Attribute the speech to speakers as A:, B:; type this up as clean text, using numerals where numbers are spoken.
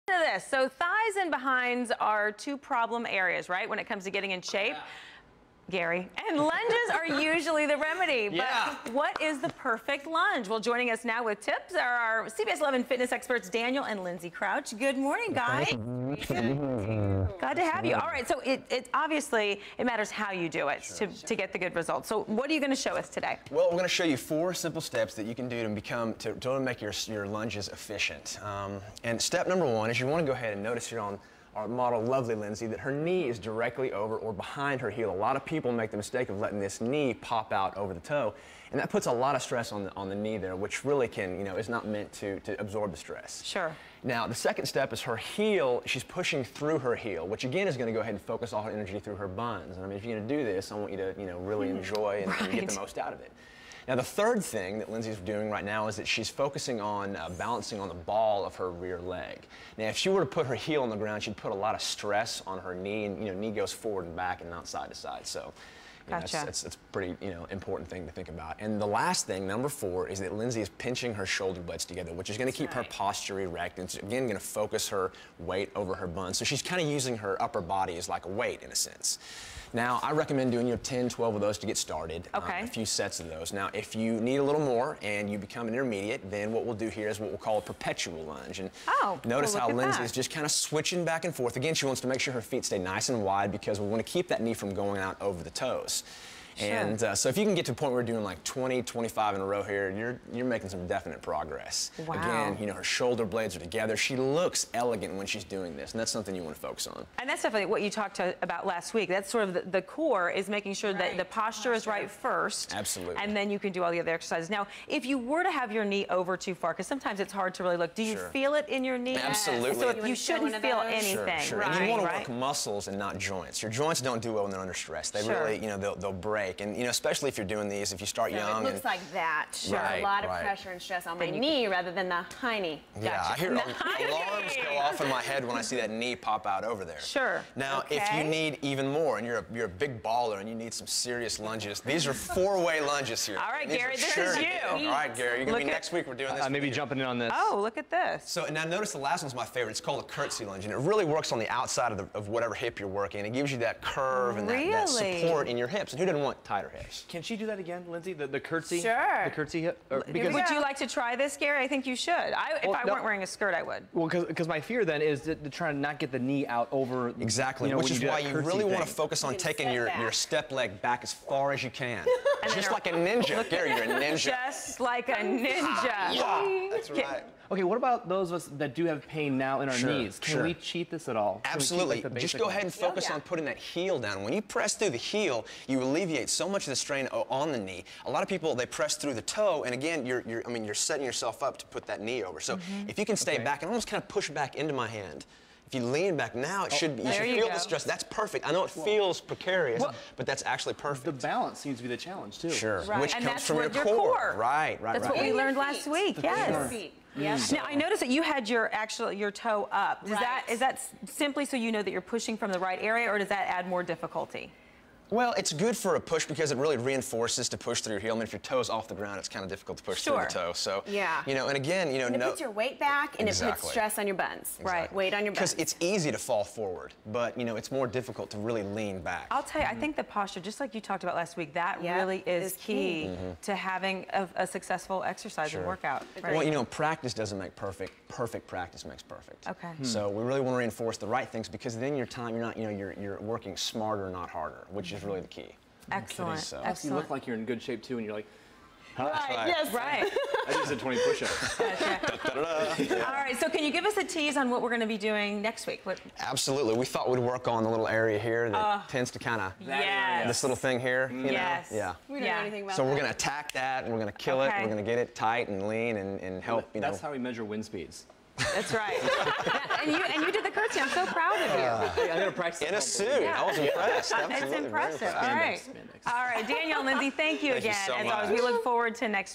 A: This. So thighs and behinds are two problem areas, right, when it comes to getting in shape. Gary. And lunges are usually the remedy. But what is the perfect lunge? Well, joining us now with tips are our CBS 11 fitness experts, Daniel and Lindsay Crouch. Good morning, guys. Glad to have you. All right, so it obviously, it matters how you do it to get the good results. So what are you going to show us today?
B: Well, we're going to show you 4 simple steps that you can do to make your lunges efficient. And step number 1 is you want to go ahead and notice here on our model, lovely Lindsay, that her knee is directly over or behind her heel. A lot of people make the mistake of letting this knee pop out over the toe, and that puts a lot of stress on the knee there, which really can, is not meant to absorb the stress.
A: Sure.
B: Now, the second step is her heel. She's pushing through her heel, which again is going to go ahead and focus all her energy through her buns. And I mean, if you're going to do this, I want you to, really enjoy and get the most out of it. Now, the third thing that Lindsay's doing right now is that she's focusing on balancing on the ball of her rear leg. Now, if she were to put her heel on the ground, she'd put a lot of stress on her knee, and knee goes forward and back and not side to side. So, it's a pretty important thing to think about. And the last thing, number 4, is that Lindsay is pinching her shoulder blades together, which is going to keep her posture erect, and it's again going to focus her weight over her bun. So she's kind of using her upper body as like a weight in a sense. Now, I recommend doing 10, 12 of those to get started. A few sets of those. Now, if you need a little more and you become an intermediate, then what we'll do here is what we'll call a perpetual lunge. And notice how Lindsay is just kind of switching back and forth. Again, she wants to make sure her feet stay nice and wide because we want to keep that knee from going out over the toes. And so if you can get to a point where we're doing like 20, 25 in a row here, you're making some definite progress.
A: Wow.
B: Again, her shoulder blades are together. She looks elegant when she's doing this, and that's something you want to focus on. And
A: that's definitely what you talked about last week. That's sort of the core, is making sure that the posture is right first.
B: Absolutely.
A: And then you can do all the other exercises. Now, if you were to have your knee over too far, because sometimes it's hard to really look, do you feel it in your knee?
B: Absolutely.
A: So you shouldn't feel anything.
B: Sure. And you want to work muscles and not joints. Your joints don't do well when they're under stress. They really, they'll break. And, especially if you're doing these, if you start young.
C: It looks like that. A lot of pressure and stress on my knee rather than the tiny.
B: Yeah, I hear alarms go off in my head when I see that knee pop out over there.
A: Sure.
B: Now, if you need even more, and you're a big baller and you need some serious lunges, these are 4-way lunges here.
A: All right, Gary, this is you.
B: All right, Gary, you're going to be next week. We're doing this.
D: Maybe jumping in on this.
A: Oh, look at this.
B: So now notice the last one's my favorite. It's called a curtsy lunge, and it really works on the outside of whatever hip you're working. It gives you that curve and that support in your hips. And who doesn't want tighter hips?
D: Can she do that again, Lindsay? The curtsy?
A: Sure.
D: The curtsy hip?
A: Would you like to try this, Gary? I think you should. If I weren't wearing a skirt, I would.
D: Well, because my fear then is to try to not get the knee out over.
B: Exactly, which is why you really want to focus on taking your step leg back as far as you can. Just like a ninja. Gary, you're a ninja.
A: Just like a ninja.
B: Yeah, that's right.
D: Okay, what about those of us that do have pain now in our knees? Can we cheat this at all?
B: Absolutely. Just go ahead and focus on putting that heel down. When you press through the heel, you alleviate so much of the strain on the knee. A lot of people, they press through the toe, and again, you're setting yourself up to put that knee over. So if you can stay back and almost kind of push back into my hand. If you lean back now, it should be, you should feel the stress. That's perfect. I know it feels precarious, but that's actually perfect.
D: The balance seems to be the challenge, too.
B: Sure,
A: right.
B: which
A: and
B: comes from your core. Right.
A: That's what we learned last week. Yes.
C: Yes.
A: Now I noticed that you had your toe up. Is that simply so you know that you're pushing from the right area, or does that add more difficulty?
B: Well, it's good for a push because it really reinforces to push through your heel. I mean, if your toe's off the ground, it's kind of difficult to push through the toe. So, and again,
C: and it puts your weight back, and it puts stress on your buns.
A: Right.
C: Weight on your buns.
B: Because it's easy to fall forward, but, it's more difficult to really lean back.
A: I'll tell you, I think the posture, just like you talked about last week, that really is key to having a successessul exercise and workout.
B: Right? Well, practice doesn't make perfect. Perfect practice makes perfect.
A: Okay.
B: So we really want to reinforce the right things because then you're not, you're working smarter, not harder, which is really the key.
A: Excellent.
B: So.
A: Excellent.
D: You look like you're in good shape too, and you're like,
A: right. Yes, right.
D: I just did 20 push-ups.
A: All right, so can you give us a tease on what we're going to be doing next week?
B: Absolutely. We thought we'd work on the little area here that tends to kind of, this little thing here,
A: Yes.
B: Yeah.
C: We don't know anything about
B: that. So we're going to attack that, and we're going to kill it, and we're going to get it tight and lean and help,
D: That's how we measure wind speeds.
A: That's right. and you did the curtsy. I'm so proud of you.
D: I'm going to practice
B: in a suit. I was impressed.
A: It's impressive. All right. All right, Daniel and Lindsay, thank you again.
B: Thank you so
A: As
B: much.
A: always, we look forward to next